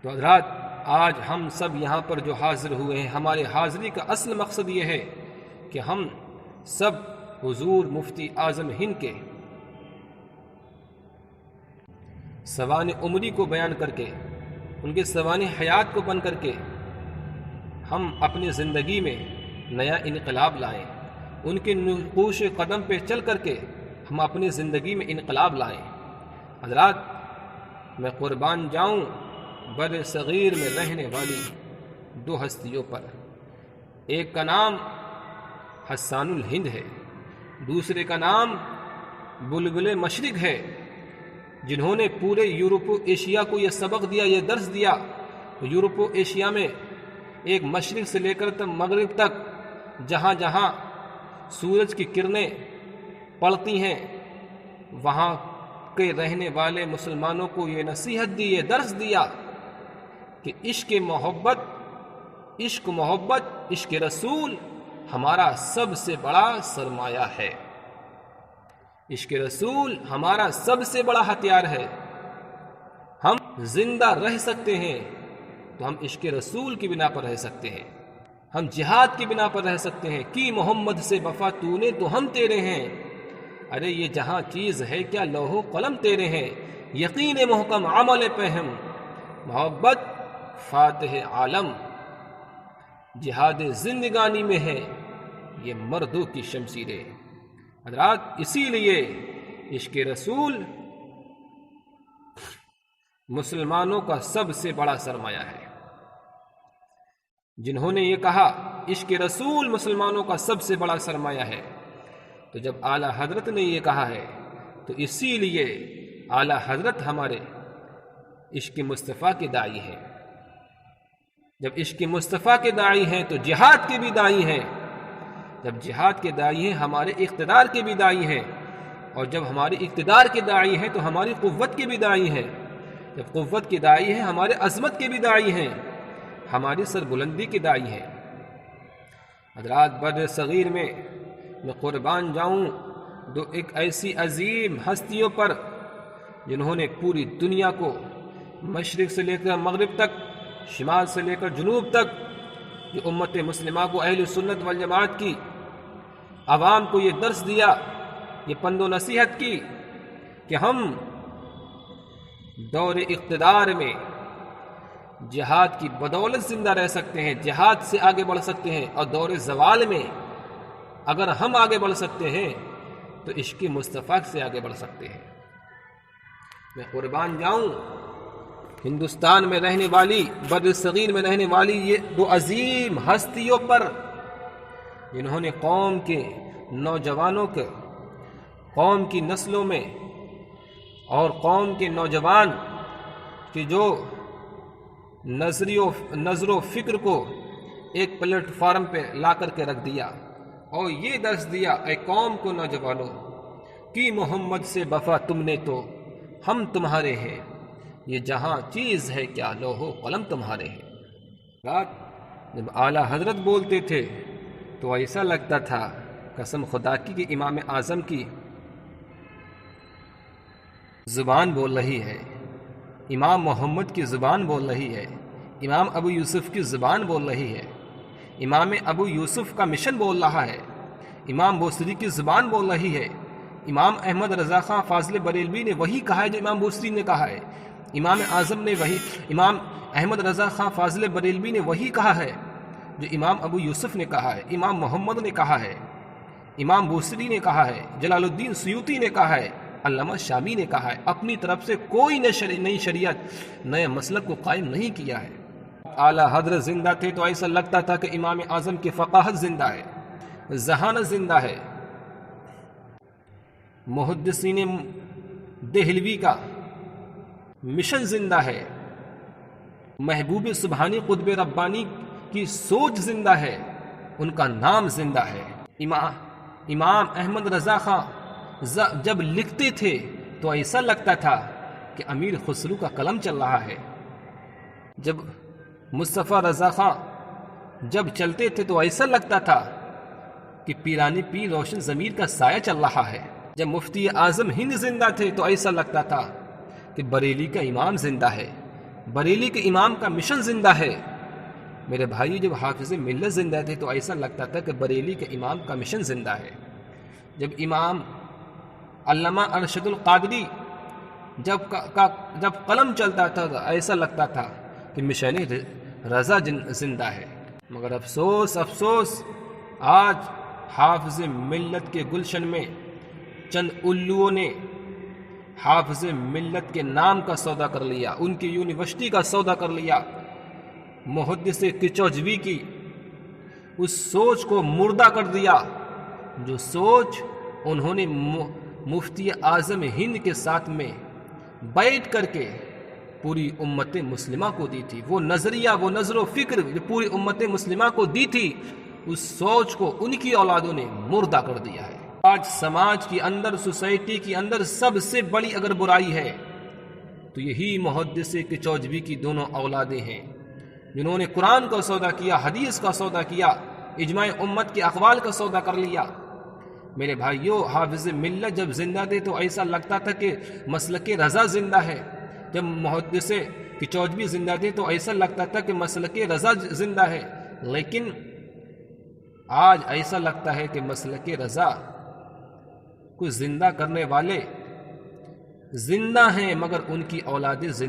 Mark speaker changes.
Speaker 1: تو حضرات آج ہم سب یہاں پر جو حاضر ہوئے ہیں، ہمارے حاضری کا اصل مقصد یہ ہے کہ ہم سب حضور مفتی اعظم ہند کے سوانح عمری کو بیان کر کے، ان کے سوانح حیات کو بن کر کے ہم اپنی زندگی میں نیا انقلاب لائیں، ان کے نقوش قدم پہ چل کر کے ہم اپنی زندگی میں انقلاب لائیں۔ حضرات میں قربان جاؤں بر صغیر میں رہنے والی دو ہستیوں پر، ایک کا نام حسان الہند ہے، دوسرے کا نام بلبل مشرق ہے، جنہوں نے پورے یورپ و ایشیا کو یہ سبق دیا، یہ درس دیا۔ یورپ و ایشیا میں ایک مشرق سے لے کر مغرب تک جہاں جہاں سورج کی کرنیں پڑتی ہیں، وہاں کے رہنے والے مسلمانوں کو یہ نصیحت دی، یہ درس دیا کہ عشق محبت عشق رسول ہمارا سب سے بڑا سرمایہ ہے، عشق رسول ہمارا سب سے بڑا ہتھیار ہے۔ ہم زندہ رہ سکتے ہیں تو ہم عشق رسول کی بنا پر رہ سکتے ہیں، ہم جہاد کی بنا پر رہ سکتے ہیں۔ کی محمد سے وفا تو نے تو ہم تیرے ہیں، ارے یہ جہاں چیز ہے کیا لوح و قلم تیرے ہیں، یقین محکم عمل پہ ہم محبت فاتح عالم، جہاد زندگانی میں ہے یہ مردوں کی شمشیریں۔ حضرات اسی لیے عشق رسول مسلمانوں کا سب سے بڑا سرمایہ ہے۔ جنہوں نے یہ کہا عشق رسول مسلمانوں کا سب سے بڑا سرمایہ ہے، تو جب اعلیٰ حضرت نے یہ کہا ہے تو اسی لیے اعلیٰ حضرت ہمارے عشق مصطفیٰ کے داعی ہیں۔ جب عشق مصطفیٰ کے داعی ہیں تو جہاد کے بھی داعی ہیں، جب جہاد کے داعی ہیں ہمارے اقتدار کے بھی داعی ہیں، اور جب ہمارے اقتدار کے داعی ہیں تو ہماری قوت کے بھی داعی ہیں، جب قوت کے داعی ہیں ہمارے عظمت کے بھی داعی ہیں، ہماری سربلندی کے داعی ہیں۔ حضرات بر صغیر میں قربان جاؤں ایک ایسی عظیم ہستیوں پر جنہوں نے پوری دنیا کو مشرق سے لے کر مغرب تک، شمال سے لے کر جنوب تک، جو امت مسلمہ کو اہل سنت والجماعت کی عوام کو یہ درس دیا، یہ پند و نصیحت کی کہ ہم دور اقتدار میں جہاد کی بدولت زندہ رہ سکتے ہیں، جہاد سے آگے بڑھ سکتے ہیں، اور دور زوال میں اگر ہم آگے بڑھ سکتے ہیں تو عشق مصطفیٰ سے آگے بڑھ سکتے ہیں۔ میں قربان جاؤں ہندوستان میں رہنے والی، بر صغیر میں رہنے والی یہ دو عظیم ہستیوں پر جنہوں نے قوم کے نوجوانوں کے، قوم کی نسلوں میں اور قوم کے نوجوان کی جو نظر و فکر کو ایک پلیٹ فارم پہ لا کر کے رکھ دیا اور یہ درس دیا، اے قوم کو نوجوانوں کی محمد سے وفا تم نے تو ہم تمہارے ہیں، یہ جہاں چیز ہے کیا لوح و قلم تمہارے ہیں۔ رات جب اعلیٰ حضرت بولتے تھے تو ایسا لگتا تھا قسم خدا کی کہ امام اعظم کی زبان بول رہی ہے، امام محمد کی زبان بول رہی ہے، امام ابو یوسف کی زبان بول رہی ہے، امام ابو یوسف کا مشن بول رہا ہے، امام بوصیری کی زبان بول رہی ہے، امام احمد رضا خان فاضل بریلوی نے وہی کہا ہے جو امام بوصیری نے کہا ہے، امام اعظم نے وہی، امام احمد رضا خان فاضل بریلوی نے وہی کہا ہے جو امام ابو یوسف نے کہا ہے، امام محمد نے کہا ہے، امام بوصیری نے کہا ہے، جلال الدین سیوطی نے کہا ہے، علامہ شامی نے کہا ہے۔ اپنی طرف سے کوئی نئی شریعت، نئے مسلک کو قائم نہیں کیا ہے۔ اعلیٰ حضرت زندہ تھے تو ایسا لگتا تھا کہ امام اعظم کی فقاہت زندہ ہے، ذہانت زندہ ہے، محدثین دہلوی کا مشن زندہ ہے، محبوب سبحانی قطب ربانی کی سوچ زندہ ہے، ان کا نام زندہ ہے۔ امام احمد رضا خان جب لکھتے تھے تو ایسا لگتا تھا کہ امیر خسرو کا قلم چل رہا ہے، جب مصطفیٰ رضا خان جب چلتے تھے تو ایسا لگتا تھا کہ پیرانی پیر روشن ضمیر کا سایہ چل رہا ہے، جب مفتی اعظم ہند زندہ تھے تو ایسا لگتا تھا کہ بریلی کا امام زندہ ہے، بریلی کے امام کا مشن زندہ ہے۔ میرے بھائی جب حافظ ملت زندہ تھے تو ایسا لگتا تھا کہ بریلی کے امام کا مشن زندہ ہے۔ جب امام علامہ ارشد القادری جب قلم چلتا تھا تو ایسا لگتا تھا کہ مشن رضا زندہ ہے۔ مگر افسوس آج حافظ ملت کے گلشن میں چند الوؤں نے حافظ ملت کے نام کا سودا کر لیا، ان کی یونیورسٹی کا سودا کر لیا۔ محدث کچوجوی کی اس سوچ کو مردہ کر دیا جو سوچ انہوں نے مفتی اعظم ہند کے ساتھ میں بیٹھ کر کے پوری امت مسلمہ کو دی تھی۔ وہ نظریہ، وہ نظر و فکر جو پوری امت مسلمہ کو دی تھی، اس سوچ کو ان کی اولادوں نے مردہ کر دیا ہے۔ آج سماج کے اندر، سوسائٹی کے اندر سب سے بڑی اگر برائی ہے تو یہی محدث کچوجوی کی دونوں اولادیں ہیں، جنہوں نے قرآن کا سودا کیا، حدیث کا سودا کیا، اجماع امت کے اقوال کا سودا کر لیا۔ میرے بھائیوں، حافظ ملت جب زندہ تھے تو ایسا لگتا تھا کہ مسلک رضا زندہ ہے۔ جب محدث کچوجوی زندہ تھے تو ایسا لگتا تھا کہ مسلک رضا زندہ ہے، لیکن آج ایسا لگتا ہے کہ مسلک رضا کو زندہ کرنے والے زندہ ہیں مگر ان کی اولادیں زندہ